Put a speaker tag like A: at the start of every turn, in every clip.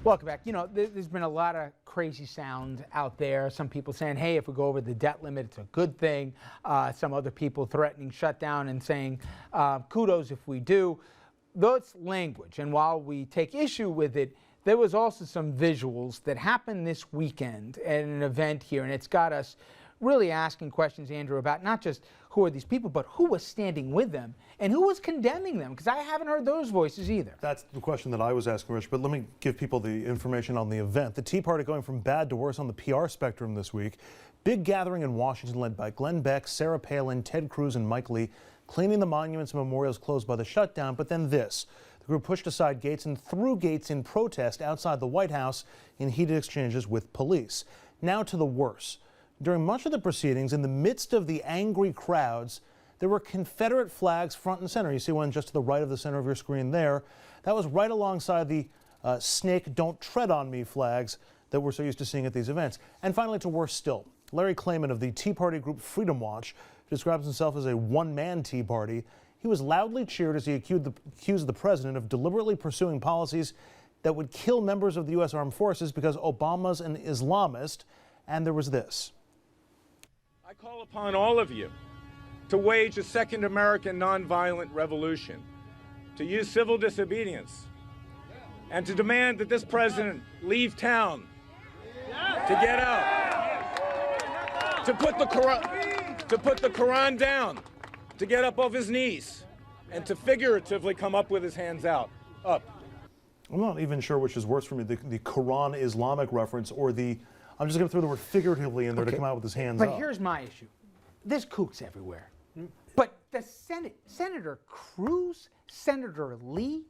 A: Welcome back. You know, there's been a lot of crazy sound out there. Some people saying, hey, if we go over the debt limit, it's a good thing. Some other people threatening shutdown and saying, kudos if we do. That's language. And while we take issue with it, there was also some visuals that happened this weekend at an event here, and it's got us really asking questions, Andrew, about not just who are these people, but who was standing with them and who was condemning them, because I haven't heard those voices either.
B: That's the question that I was asking, Rich, but let me give people the information on the event. The Tea Party going from bad to worse on the PR spectrum this week. Big gathering in Washington led by Glenn Beck, Sarah Palin, Ted Cruz, and Mike Lee, cleaning the monuments and memorials closed by the shutdown. But then this. The group pushed aside gates and threw gates in protest outside the White House in heated exchanges with police. Now to the worse. During much of the proceedings, in the midst of the angry crowds, there were Confederate flags front and center. You see one just to the right of the center of your screen there. That was right alongside the snake, don't tread on me flags that we're so used to seeing at these events. And finally, to worse still, Larry Klayman of the Tea Party group Freedom Watch describes himself as a one-man Tea Party. He was loudly cheered as he accused the president of deliberately pursuing policies that would kill members of the U.S. Armed Forces because Obama's an Islamist. And there was this.
C: I call upon all of you to wage a second American nonviolent revolution, to use civil disobedience, and to demand that this president leave town, to get out, to put the Quran down, to get up off his knees, and to figuratively come up with his hands up.
B: I'm not even sure which is worse for me, the Quran Islamic reference or the I'm just going to throw the word figuratively in there to come out with his hands up.
A: But here's my issue. There's kooks everywhere. But the Senator Cruz, Senator Lee,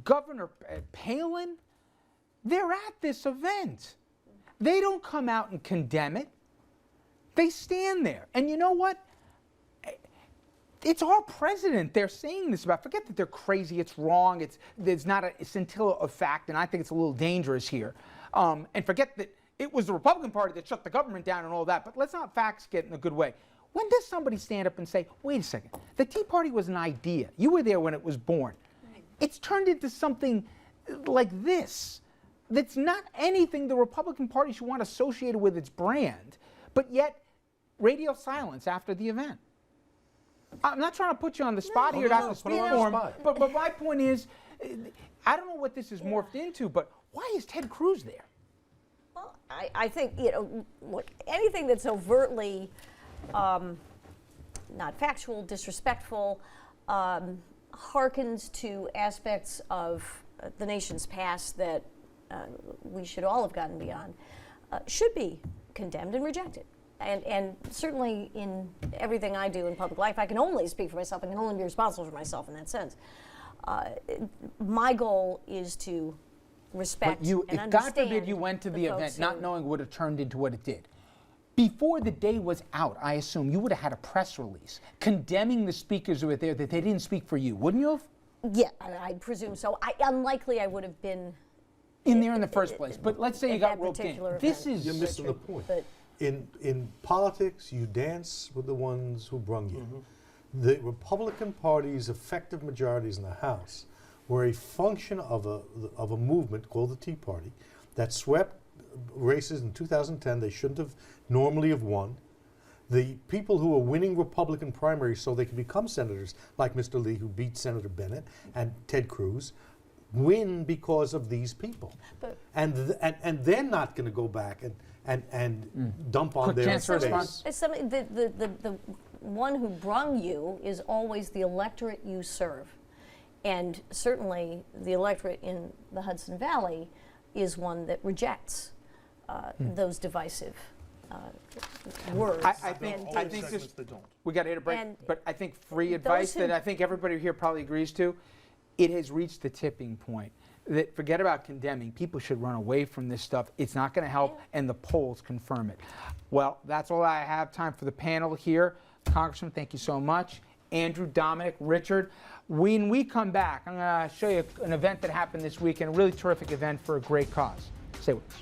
A: Governor Palin, they're at this event. They don't come out and condemn it. They stand there. And you know what? It's our president they're saying this about. Forget that they're crazy, it's wrong, there's not a scintilla of fact, and I think it's a little dangerous here. And forget that it was the Republican Party that shut the government down and all that, but let's not facts get in a good way. When does somebody stand up and say, wait a second, the Tea Party was an idea. You were there when it was born. It's turned into something like this that's not anything the Republican Party should want associated with its brand, but yet radio silence after the event. I'm not trying to put you on the spot here to have to speak for him, but my point is, I don't know what this has morphed into, but why is Ted Cruz there?
D: Well, I think, you know, look, anything that's overtly not factual, disrespectful, harkens to aspects of the nation's past that we should all have gotten beyond, should be condemned and rejected. And certainly in everything I do in public life, I can only speak for myself. I can only be responsible for myself in that sense. My goal is to respect and understand.
A: If God forbid you went to the event not knowing it would have turned into what it did, before the day was out, I assume you would have had a press release condemning the speakers who were there that they didn't speak for you, wouldn't you have?
D: Yeah, I presume so. Unlikely I would have been
A: in there in the first place. But let's say you got roped in.
E: You're missing the point. In politics, you dance with the ones who brung you. Mm-hmm. The Republican Party's effective majorities in the House were a function of a movement called the Tea Party that swept races in 2010 they shouldn't have normally have won. The people who were winning Republican primaries so they could become senators, like Mr. Lee, who beat Senator Bennett, and Ted Cruz, win because of these people. And they're not going to go back and dump on their face.
D: The one who brung you is always the electorate you serve. And certainly the electorate in the Hudson Valley is one that rejects those divisive words.
A: I think we got to hit a break, but I think free advice that I think everybody here probably agrees to, it has reached the tipping point that forget about condemning. People should run away from this stuff. It's not going to help, and the polls confirm it. Well, that's all I have time for the panel here. Congressman, thank you so much. Andrew, Dominic, Richard. When we come back, I'm going to show you an event that happened this week, and a really terrific event for a great cause. Stay with us.